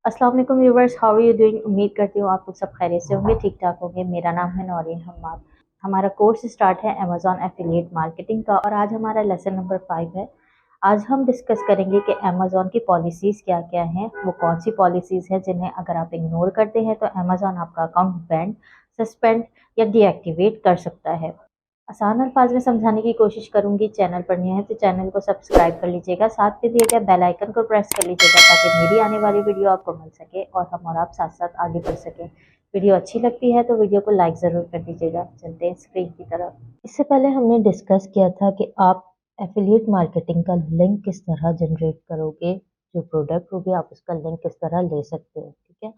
अस्सलाम वालेकुम viewers, how are you doing. उम्मीद करती हूँ आप लोग सब खैरियत से होंगे, ठीक ठाक होंगे। मेरा नाम है नौरीन हम्माद। हमारा कोर्स स्टार्ट है अमेजॉन एफिलिएट मार्केटिंग का और आज हमारा लेसन नंबर 5 है। आज हम डिस्कस करेंगे कि अमेजॉन की पॉलिसीज़ क्या क्या हैं, वो कौन सी पॉलिसीज़ हैं जिन्हें अगर आप इग्नोर करते हैं तो अमेजॉन आपका अकाउंट बैंड, सस्पेंड या डीएक्टिवेट कर सकता है। आसान अल्फाज में समझाने की कोशिश करूंगी। चैनल पर नए हैं तो चैनल को सब्सक्राइब कर लीजिएगा, साथ में दिए गए बेल आइकन को प्रेस कर लीजिएगा ताकि मेरी आने वाली वीडियो आपको मिल सके और हम और आप साथ साथ आगे बढ़ सकें। वीडियो अच्छी लगती है तो वीडियो को लाइक ज़रूर कर दीजिएगा। चलते हैं स्क्रीन की तरफ। इससे पहले हमने डिस्कस किया था कि आप एफिलिएट मार्केटिंग का लिंक किस तरह जनरेट करोगे, जो प्रोडक्ट होगी आप उसका लिंक किस तरह ले सकते हो। ठीक है,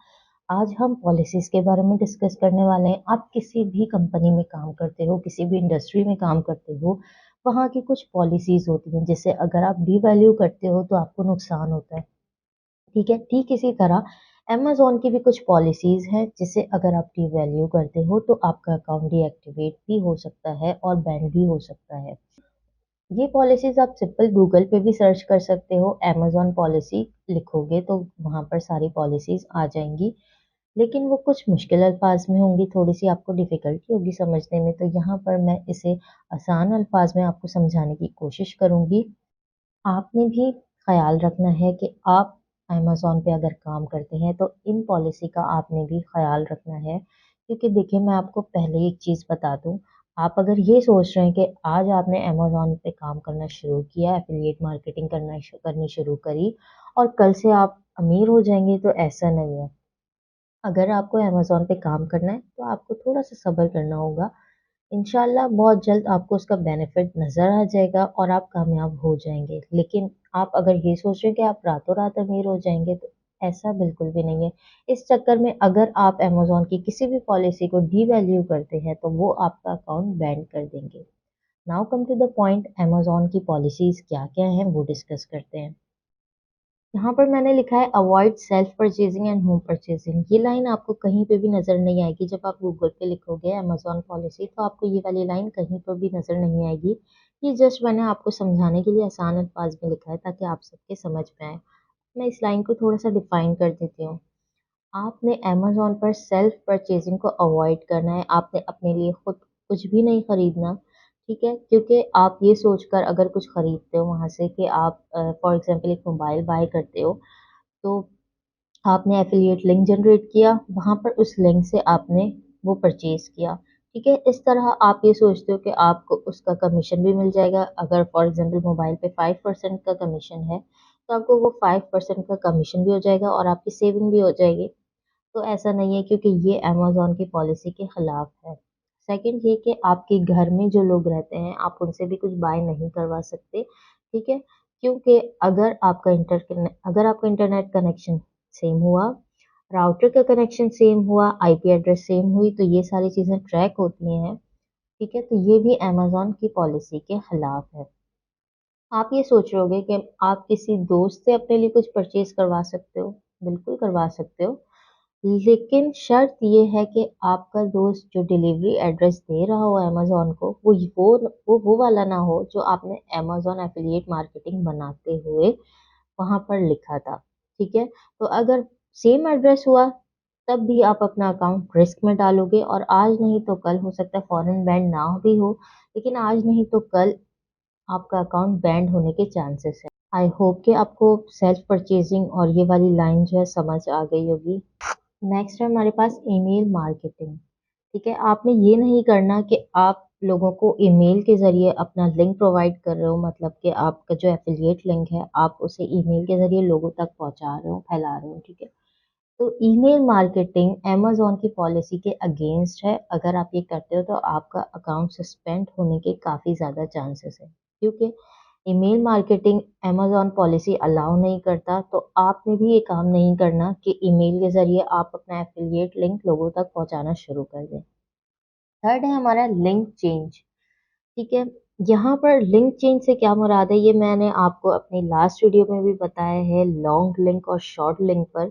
आज हम पॉलिसीज़ के बारे में डिस्कस करने वाले हैं। आप किसी भी कंपनी में काम करते हो, किसी भी इंडस्ट्री में काम करते हो, वहाँ की कुछ पॉलिसीज़ होती हैं जिससे अगर आप डीवैल्यू करते हो तो आपको नुकसान होता है। ठीक है, ठीक इसी तरह अमेज़न की भी कुछ पॉलिसीज़ हैं जिसे अगर आप डीवैल्यू करते हो तो आपका अकाउंट डीएक्टिवेट भी हो सकता है और बैन भी हो सकता है। ये पॉलिसीज़ आप सिंपल गूगल पे भी सर्च कर सकते हो। अमेज़न पॉलिसी लिखोगे तो वहाँ पर सारी पॉलिसीज़ आ जाएँगी। लेकिन वो कुछ मुश्किल अल्फाज में होंगी, थोड़ी-सी आपको डिफ़िकल्टी होगी समझने में, तो यहाँ पर मैं इसे आसान अल्फाज में आपको समझाने की कोशिश करूँगी। आपने भी ख़्याल रखना है कि आप अमेज़न पे अगर काम करते हैं तो इन पॉलिसी का आपने भी ख़्याल रखना है। क्योंकि देखिए, मैं आपको पहले एक चीज़ बता दूँ, आप अगर ये सोच रहे हैं कि आज आपने अमेज़न पे काम करना शुरू किया, एफ़िलिएट मार्केटिंग करनी शुरू करी और कल से आप अमीर हो जाएँगे, तो ऐसा नहीं है। अगर आपको अमेज़न पे काम करना है तो आपको थोड़ा-सा सब्र करना होगा। इंशाल्लाह बहुत जल्द आपको उसका बेनिफिट नज़र आ जाएगा और आप कामयाब हो जाएँगे। लेकिन आप अगर ये सोच रहे हैं कि आप रातों-रात अमीर हो जाएँगे तो ऐसा बिल्कुल भी नहीं है। इस चक्कर में अगर आप अमेज़न की किसी भी पॉलिसी को डीवैल्यू करते हैं तो वो आपका अकाउंट बैन कर देंगे। Now come to the point, Amazon की पॉलिसीज़ क्या-क्या हैं वो डिस्कस करते हैं। यहाँ पर मैंने लिखा है avoid self purchasing and home purchasing. ये लाइन आपको कहीं पे भी नज़र नहीं आएगी। जब आप गूगल पे लिखोगे अमेज़न पॉलिसी तो आपको ये वाली लाइन कहीं पर भी नज़र नहीं आएगी। ये जस्ट मैंने आपको समझाने के लिए आसान अल्फाज में लिखा है ताकि आप सबके समझ में आए। मैं इस लाइन को थोड़ा सा डिफाइन कर देती हूँ। आपने अमेज़न पर सेल्फ परचेज़िंग को अवॉइड करना है। आपने अपने लिए खुद कुछ भी नहीं खरीदना, ठीक है? क्योंकि आप ये सोचकर अगर कुछ खरीदते हो वहाँ से कि आप फॉर एग्ज़ाम्पल एक मोबाइल बाय करते हो, तो आपने एफ़िलिएट लिंक जनरेट किया, वहाँ पर उस लिंक से आपने वो परचेज़ किया, ठीक है? इस तरह आप ये सोचते हो कि आपको उसका कमीशन भी मिल जाएगा। अगर फॉर एग्ज़ाम्पल मोबाइल पे 5% का कमीशन है, तो आपको वो 5% का कमीशन भी हो जाएगा और आपकी सेविंग भी हो जाएगी। तो ऐसा नहीं है, क्योंकि ये अमेज़न की पॉलिसी के खिलाफ है। सेकंड ये कि आपके घर में जो लोग रहते हैं, आप उनसे भी कुछ बाय नहीं करवा सकते, ठीक है? क्योंकि अगर आपका इंटरनेट कनेक्शन सेम हुआ, राउटर का कनेक्शन सेम हुआ, आईपी एड्रेस सेम हुई, तो ये सारी चीज़ें ट्रैक होती हैं, ठीक है? तो ये भी अमेज़न की पॉलिसी के खिलाफ है। आप ये सोच रहे होंगे कि आप किसी दोस्त से अपने लिए कुछ परचेज़ करवा सकते हो, बिल्कुल करवा सकते हो। लेकिन शर्त ये है कि आपका दोस्त जो डिलीवरी एड्रेस दे रहा हो अमेज़न को, वो वाला ना हो जो आपने अमेज़न एफ़िलिएट मार्केटिंग बनाते हुए वहाँ पर लिखा था, ठीक है? तो अगर सेम एड्रेस हुआ, तब भी आप अपना अकाउंट रिस्क में डालोगे और आज नहीं तो कल, हो सकता है फ़ौरन बैंड ना भी हो, लेकिन आज नहीं तो कल आपका अकाउंट बैंड होने के चांसेस हैं। आई होप कि आपको सेल्फ परचेज़िंग और ये वाली लाइन जो है समझ आ गई होगी। नेक्स्ट है हमारे पास ईमेल मार्केटिंग। ठीक है, आपने ये नहीं करना कि आप लोगों को ईमेल के ज़रिए अपना लिंक प्रोवाइड कर रहे हो, मतलब कि आपका जो एफ़िलिएट लिंक है, आप उसे ईमेल के ज़रिए लोगों तक पहुँचा रहे हो, फैला रहे हो, ठीक है? तो ईमेल मार्केटिंग अमेज़न की पॉलिसी के अगेंस्ट है। अगर आप ये करते हो तो आपका अकाउंट सस्पेंड होने के काफ़ी ज़्यादा चांसेस हैं, क्योंकि email marketing Amazon policy allow नहीं करता। तो आपने भी ये काम नहीं करना कि ईमेल के ज़रिए आप अपना एफ़िलिएट लिंक लोगों तक पहुँचाना शुरू कर दें। थर्ड है हमारा लिंक चेंज, ठीक है? यहाँ पर लिंक चेंज से क्या मुराद है, ये मैंने आपको अपनी लास्ट वीडियो में भी बताया है, लॉन्ग लिंक और शॉर्ट लिंक पर,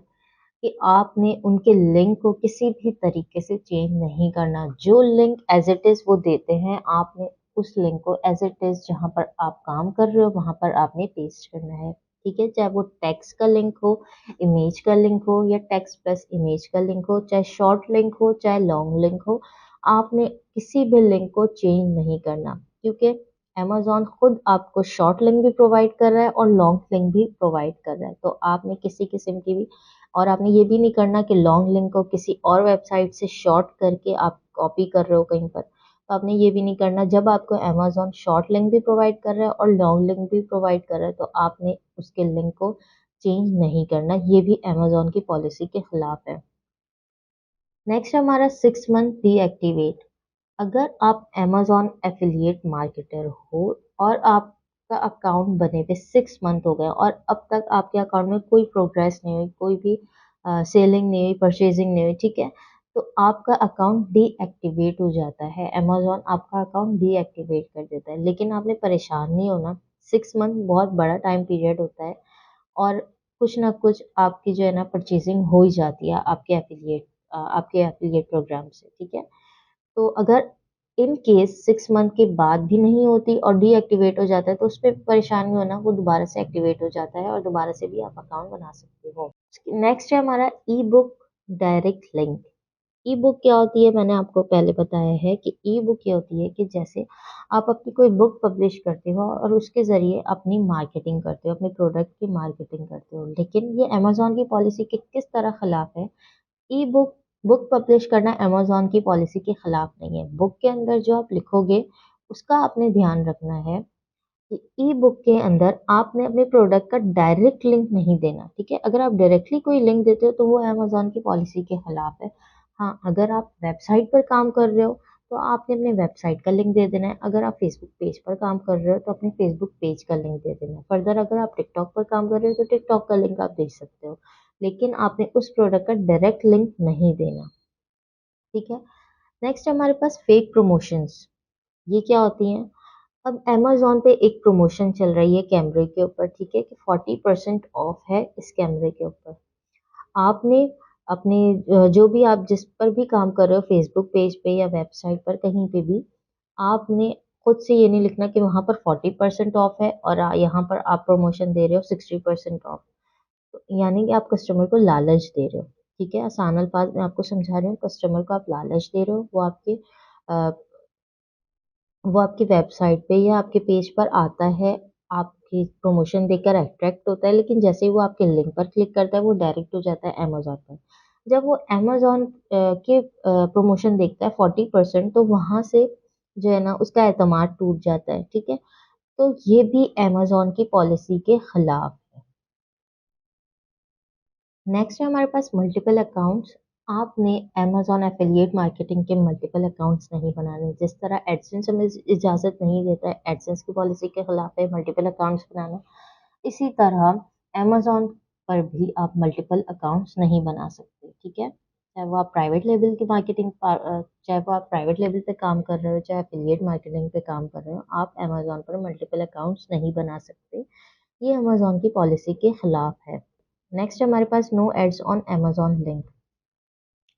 कि आपने उनके लिंक को किसी भी तरीके से चेंज नहीं करना। जो लिंक एज़ इट इज़ वो देते हैं, आपने उस लिंक को एज़ इट इज़ जहाँ पर आप काम कर रहे हो, वहाँ पर आपने पेस्ट करना है, ठीक है, चाहे वो टेक्स्ट का लिंक हो, इमेज का लिंक हो या टेक्स्ट प्लस इमेज का लिंक हो, चाहे शॉर्ट लिंक हो चाहे लॉन्ग लिंक हो, आपने किसी भी लिंक को चेंज नहीं करना, क्योंकि अमेजोन खुद आपको शॉर्ट लिंक भी प्रोवाइड कर रहा है और लॉन्ग लिंक भी प्रोवाइड कर रहा है। तो आपने किसी किस्म की भी, और आपने ये भी नहीं करना कि लॉन्ग लिंक को किसी और वेबसाइट से शॉर्ट करके आप कॉपी कर रहे हो कहीं पर। तो आपने ये भी नहीं करना, जब आपको अमेजोन शॉर्ट लिंक भी प्रोवाइड कर रहा है और लॉन्ग लिंक भी प्रोवाइड कर रहा है तो आपने उसके लिंक को चेंज नहीं करना, ये भी अमेजोन की पॉलिसी के खिलाफ है। नेक्स्ट हमारा 6 मंथ डीएक्टिवेट। अगर आप अमेजोन एफिलिएट मार्केटर हो और आपका अकाउंट बने पे 6 मंथ हो गए और अब तक आपके अकाउंट में कोई प्रोग्रेस नहीं हुई, कोई भी सेलिंग नहीं हुई, परचेजिंग नहीं हुई, ठीक है, तो आपका अकाउंट डीएक्टिवेट हो जाता है। अमेजोन आपका अकाउंट डीएक्टिवेट कर देता है, लेकिन आपने परेशान नहीं होना। 6 मंथ बहुत बड़ा टाइम पीरियड होता है और कुछ ना कुछ आपकी जो है ना परचेजिंग हो ही जाती है आपके एफिलिएट प्रोग्राम से, ठीक है। तो अगर इन केस 6 मंथ के बाद भी नहीं होती और डीएक्टिवेट हो जाता है तो उस पर परेशान नहीं होना, वो दोबारा से एक्टिवेट हो जाता है और दोबारा से भी आप अकाउंट बना सकते हो। नेक्स्ट है हमारा ई बुक डायरेक्ट लिंक। ई बुक क्या होती है, मैंने आपको पहले बताया है कि ई बुक क्या होती है कि जैसे आप अपनी कोई बुक पब्लिश करते हो और उसके ज़रिए अपनी मार्केटिंग करते हो, अपने प्रोडक्ट की मार्केटिंग करते हो, लेकिन ये अमेजोन की पॉलिसी के किस तरह खिलाफ है। ई बुक बुक पब्लिश करना अमेजोन की पॉलिसी के खिलाफ नहीं है। बुक के अंदर जो आप लिखोगे उसका आपने ध्यान रखना है कि ई बुक के अंदर आपने अपने प्रोडक्ट का डायरेक्ट लिंक नहीं देना, ठीक है। अगर आप डायरेक्टली कोई लिंक देते हो तो वो अमेजोन की पॉलिसी के खिलाफ है। हाँ, अगर आप वेबसाइट पर काम कर रहे हो तो आपने अपने वेबसाइट का लिंक दे देना है। अगर आप फेसबुक पेज पर काम कर रहे हो तो अपने फेसबुक पेज का लिंक दे देना है। फर्दर अगर आप टिकटॉक पर काम कर रहे हो तो टिकटॉक का लिंक आप दे सकते हो, लेकिन आपने उस प्रोडक्ट का डायरेक्ट लिंक नहीं देना, ठीक है। नेक्स्ट हमारे पास फेक प्रमोशंस। ये क्या होती हैं? अब अमेजोन पे एक प्रमोशन चल रही है कैमरे के ऊपर, ठीक है, कि 40% ऑफ है इस कैमरे के ऊपर। आपने अपने जो भी आप जिस पर भी काम कर रहे हो, फेसबुक पेज पे या वेबसाइट पर कहीं पे भी, आपने खुद से ये नहीं लिखना कि वहां पर 40% ऑफ है और यहाँ पर आप प्रमोशन दे रहे हो 60% ऑफ। तो यानी कि आप कस्टमर को लालच दे रहे हो, ठीक है। आसान अल्फाज में आपको समझा रही हूँ, कस्टमर को आप लालच दे रहे हो, अ, वो आपकी वेबसाइट पे या आपके पेज पर आता है, आपकी प्रमोशन देखकर अट्रैक्ट होता है, लेकिन जैसे ही वो आपके लिंक पर क्लिक करता है वो डायरेक्ट हो जाता है अमेजोन पर। जब वो अमेजोन के प्रमोशन देखता है 40%, तो वहां से जो है ना उसका एतमाद टूट जाता है, ठीक है। तो ये भी अमेजोन की पॉलिसी के खिलाफ है। नेक्स्ट है हमारे पास मल्टीपल अकाउंट्स। आपने अमेजोन एफिलिएट मार्केटिंग के मल्टीपल अकाउंट्स नहीं बनाने। जिस तरह एडसेंस हमें इजाज़त नहीं देता है, एडसेंस की पॉलिसी के खिलाफ है मल्टीपल अकाउंट्स बनाना, इसी तरह अमेजोन पर भी आप मल्टीपल अकाउंट्स नहीं बना सकते, ठीक है। चाहे वो आप प्राइवेट लेवल की मार्केटिंग, चाहे वो आप प्राइवेट लेवल पे काम कर रहे हो, चाहे एफिलिएट मार्केटिंग पे काम कर रहे हो, आप अमेजोन पर मल्टीपल अकाउंट्स नहीं बना सकते। ये अमेजोन की पॉलिसी के खिलाफ है। नेक्स्ट हमारे पास no ads on Amazon link.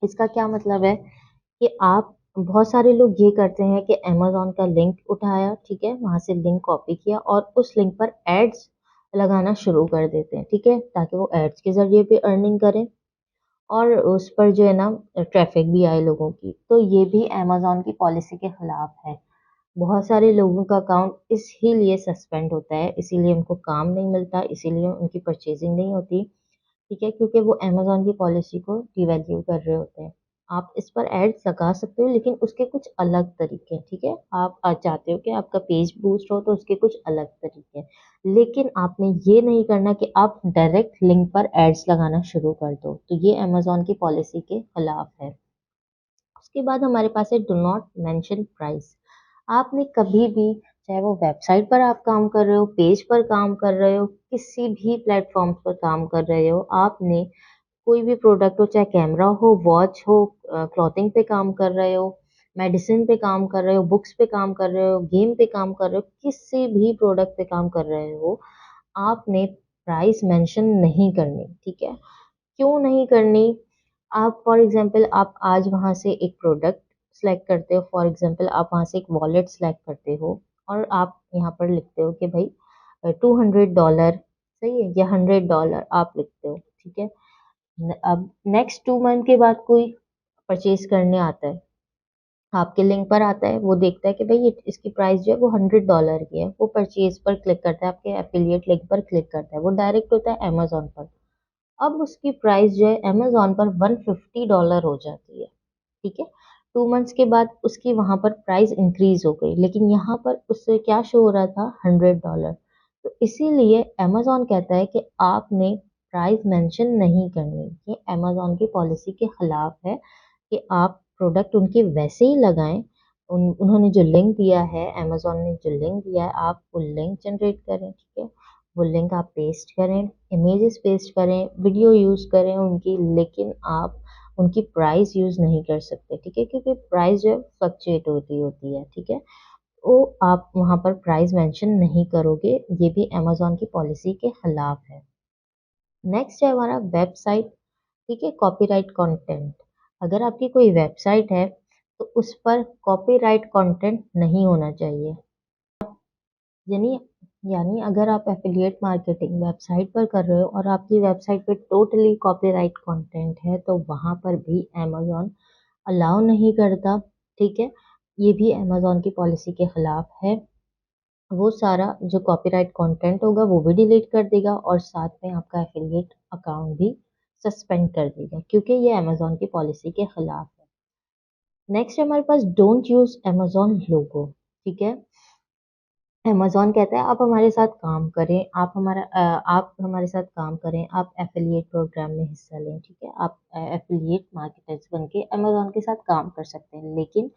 इसका क्या मतलब है कि आप, बहुत सारे लोग ये करते हैं कि अमेजोन का लिंक उठाया, ठीक है, वहां से लिंक कॉपी किया और उस लिंक पर एड्स लगाना शुरू कर देते हैं, ठीक है, ताकि वो एड्स के जरिए भी अर्निंग करें और उस पर जो है ना ट्रैफिक भी आए लोगों की। तो ये भी अमेजोन की पॉलिसी के खिलाफ है। बहुत सारे लोगों का अकाउंट इसीलिए सस्पेंड होता है, इसीलिए उनको काम नहीं मिलता, इसीलिए उनकी परचेजिंग नहीं होती, ठीक है, क्योंकि वो अमेजोन की पॉलिसी को डिवैल्यू कर रहे होते हैं। आप इस पर एड्स लगा सकते हो, लेकिन उसके कुछ अलग तरीके हैं, ठीक है। आप चाहते हो कि आपका पेज बूस्ट हो तो उसके कुछ अलग तरीके हैं, लेकिन आपने ये नहीं करना कि आप डायरेक्ट लिंक पर एड्स लगाना शुरू कर दो। तो ये अमेजोन की पॉलिसी के खिलाफ है। उसके बाद हमारे पास है डू नॉट मेंशन प्राइस। आपने कभी भी, चाहे वो वेबसाइट पर आप काम कर रहे हो, पेज पर काम कर रहे हो, किसी भी प्लेटफॉर्म पर काम कर रहे हो, आपने कोई भी प्रोडक्ट हो, चाहे कैमरा हो, वॉच हो, क्लॉथिंग पे काम कर रहे हो, मेडिसिन पे काम कर रहे हो, बुक्स पे काम कर रहे हो, गेम पे काम कर रहे हो, किसी भी प्रोडक्ट पे काम कर रहे हो, आपने प्राइस मेंशन नहीं करनी, ठीक है। क्यों नहीं करनी? आप फॉर एग्जांपल आप आज वहां से एक प्रोडक्ट सेलेक्ट करते हो, फॉर एग्जांपल आप वहां से एक वॉलेट सेलेक्ट करते हो और आप यहाँ पर लिखते हो कि भाई $200 सही है, या $100 आप लिखते हो, ठीक है। अब नेक्स्ट 2 मंथ के बाद कोई परचेज करने आता है, आपके लिंक पर आता है, वो देखता है कि भाई ये इसकी प्राइस जो है वो $100 की है, वो परचेज पर क्लिक करता है, आपके एफिलिएट लिंक पर क्लिक करता है, वो डायरेक्ट होता है अमेजोन पर। अब उसकी प्राइस जो है अमेजोन पर $150 हो जाती है, ठीक है। 2 मंथ्स के बाद उसकी वहां पर प्राइस इंक्रीज हो गई, लेकिन यहाँ पर उससे क्या शो हो रहा था, $100। तो इसीलिए अमेजोन कहता है कि आपने प्राइस मेंशन नहीं करनी, ये अमेजोन की पॉलिसी के खिलाफ है कि आप प्रोडक्ट उनके वैसे ही लगाएं। उन्होंने जो लिंक दिया है, अमेजोन ने जो लिंक दिया है, आप वो लिंक जनरेट करें, ठीक है। वो लिंक आप पेस्ट करें, इमेजेस पेस्ट करें, वीडियो यूज़ करें उनकी, लेकिन आप उनकी प्राइस यूज़ नहीं कर सकते, ठीक है, क्योंकि प्राइस जो है फ्लक्चुएट होती है, ठीक है। वो आप वहाँ पर प्राइस मेंशन नहीं करोगे, ये भी अमेजोन की पॉलिसी के खिलाफ है। नेक्स्ट है हमारा वेबसाइट, ठीक है, कॉपीराइट कंटेंट। अगर आपकी कोई वेबसाइट है तो उस पर कॉपीराइट कंटेंट नहीं होना चाहिए। यानी यानी अगर आप एफिलिएट मार्केटिंग वेबसाइट पर कर रहे हो और आपकी वेबसाइट पे टोटली कॉपीराइट कंटेंट है, तो वहां पर भी अमेजोन अलाउ नहीं करता, ठीक है। ये भी अमेजोन की पॉलिसी के खिलाफ है। वो सारा जो कॉपीराइट कंटेंट होगा वो भी डिलीट कर देगा और साथ में आपका एफिलिएट अकाउंट भी सस्पेंड कर देगा, क्योंकि ये अमेजोन की पॉलिसी के खिलाफ है। नेक्स्ट हमारे पास डोंट यूज अमेजोन लोगो, ठीक है। अमेज़न कहता है आप हमारे साथ काम करें, आप हमारे साथ काम करें, आप एफ़िलिएट प्रोग्राम में हिस्सा लें, ठीक है? आप एफ़िलिएट मार्केटर्स बन के अमेज़न के साथ काम कर सकते हैं, लेकिन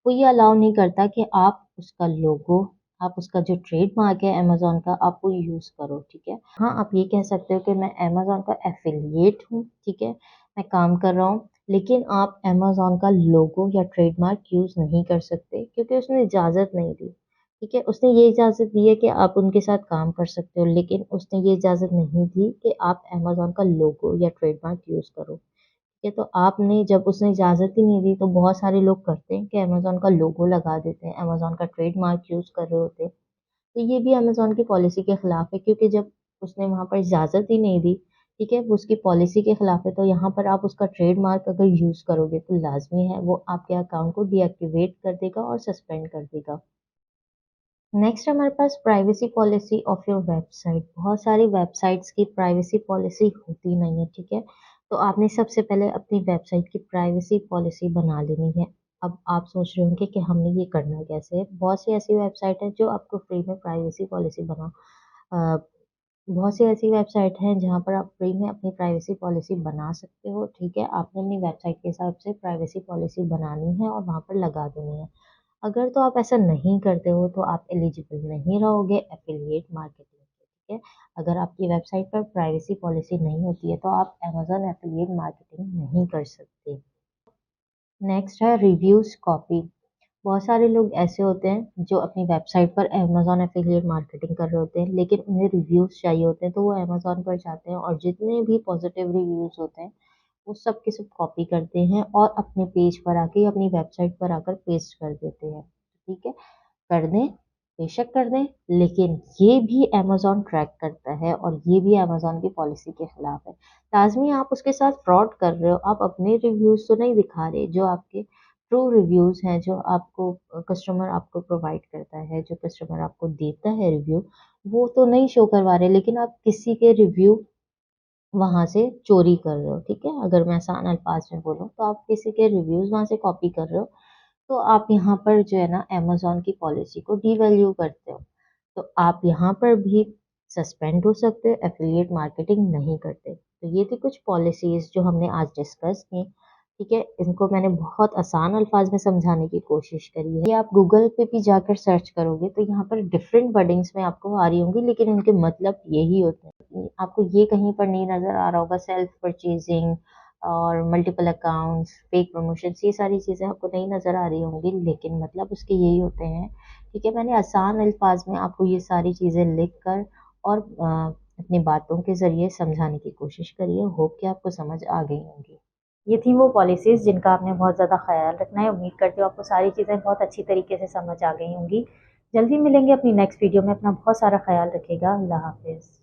वो ये अलाउ नहीं करता कि आप उसका लोगो, आप उसका जो ट्रेडमार्क है अमेज़न का, आप वो यूज़ करो, ठीक है? हाँ, आप ये कह सकते हो कि मैं अमेज़न का एफ़िलिएट हूँ, ठीक है? मैं काम कर रहा हूँ, लेकिन आप अमेज़न का लोगो या ट्रेडमार्क यूज़ नहीं कर सकते, क्योंकि उसने इजाज़त नहीं दी। ठीक है, उसने ये इजाज़त दी है कि आप उनके साथ काम कर सकते हो, लेकिन उसने ये इजाज़त नहीं दी कि आप अमेज़न का लोगो या ट्रेडमार्क यूज़ करो। ठीक है, तो आपने जब उसने इजाज़त ही नहीं दी, तो बहुत सारे लोग करते हैं कि अमेज़न का लोगो लगा देते हैं, अमेज़न का ट्रेडमार्क यूज़ कर रहे होते हैं। तो ये भी अमेज़न की पॉलिसी के खिलाफ है, क्योंकि जब उसने वहाँ पर इजाज़त ही नहीं दी, ठीक है, वो उसकी पॉलिसी के खिलाफ है, तो यहाँ पर आप उसका ट्रेडमार्क अगर यूज़ करोगे तो लाज़मी है वो आपके अकाउंट को डीएक्टिवेट कर देगा और सस्पेंड कर देगा। नेक्स्ट हमारे पास privacy policy of your website. बहुत सारी वेबसाइट्स की प्राइवेसी पॉलिसी होती नहीं है, ठीक है। तो आपने सबसे पहले अपनी वेबसाइट की प्राइवेसी पॉलिसी बना लेनी है। अब आप सोच रहे होंगे कि हमने ये करना कैसे है। बहुत सी ऐसी वेबसाइट है जो आपको फ्री में प्राइवेसी पॉलिसी अ, बहुत सी ऐसी वेबसाइट हैं जहाँ पर आप फ्री में अपनी प्राइवेसी पॉलिसी बना सकते हो, ठीक है। आपने अपनी वेबसाइट के हिसाब से प्राइवेसी पॉलिसी बनानी है और वहाँ पर लगा देनी है। अगर तो आप ऐसा नहीं करते हो तो आप एलिजिबल नहीं रहोगे एफिलिएट मार्केटिंग के, ठीक है। अगर आपकी वेबसाइट पर प्राइवेसी पॉलिसी नहीं होती है तो आप अमेज़न एफिलिएट मार्केटिंग नहीं कर सकते। नेक्स्ट है रिव्यूज़ कॉपी। बहुत सारे लोग ऐसे होते हैं जो अपनी वेबसाइट पर अमेज़न एफिलिएट मार्केटिंग कर रहे होते हैं, लेकिन उन्हें रिव्यूज़ चाहिए होते हैं, तो वो अमेज़न पर जाते हैं और जितने भी पॉजिटिव रिव्यूज़ होते हैं वो सब के सब कॉपी करते हैं और अपने पेज पर आके या अपनी वेबसाइट पर आकर पेस्ट कर देते हैं, ठीक है। कर दें, बेशक कर दें, लेकिन ये भी अमेज़न ट्रैक करता है और ये भी अमेज़न की पॉलिसी के खिलाफ है। लाज़मी आप उसके साथ फ्रॉड कर रहे हो, आप अपने रिव्यूज़ तो नहीं दिखा रहे, जो आपके ट्रू रिव्यूज़ हैं, जो आपको कस्टमर आपको प्रोवाइड करता है, जो कस्टमर आपको देता है रिव्यू, वो तो नहीं शो करवा रहे, लेकिन आप किसी के रिव्यू वहाँ से चोरी कर रहे हो, ठीक है? अगर मैं आसान अल्फाज में बोलूँ तो आप किसी के रिव्यूज़ वहाँ से कॉपी कर रहे हो, तो आप यहाँ पर जो है ना अमेज़न की पॉलिसी को डीवैल्यू करते हो। तो आप यहाँ पर भी सस्पेंड हो सकते हो, एफिलिएट मार्केटिंग नहीं करते। तो ये थी कुछ पॉलिसीज़ जो हमने आज डिस्कस की, ठीक है? इनको मैंने बहुत आसान अल्फाज में समझाने की कोशिश करी है। ये आप गूगल पे भी जाकर सर्च करोगे तो यहाँ पर डिफरेंट वर्डिंग्स में आपको आ रही होंगी, लेकिन उनके मतलब यही होते हैं। आपको ये कहीं पर नहीं नज़र आ रहा होगा सेल्फ परचेजिंग और मल्टीपल अकाउंट्स, फेक प्रमोशंस, ये सारी चीज़ें आपको नहीं नज़र आ रही होंगी, लेकिन मतलब उसके यही होते हैं, ठीक है। मैंने आसान अल्फाज में आपको ये सारी चीज़ें लिख कर और अपनी बातों के ज़रिए समझाने की कोशिश करी है। होप कि आपको समझ आ गई होंगी। ये थी वो पॉलिसीज़ जिनका आपने बहुत ज़्यादा ख़्याल रखना है। उम्मीद करती हूँ आपको सारी चीज़ें बहुत अच्छी तरीके से समझ आ गई होंगी। जल्दी मिलेंगे अपनी नेक्स्ट वीडियो में। अपना बहुत सारा ख़्याल रखिएगा। अल्लाह हाफ़िज़।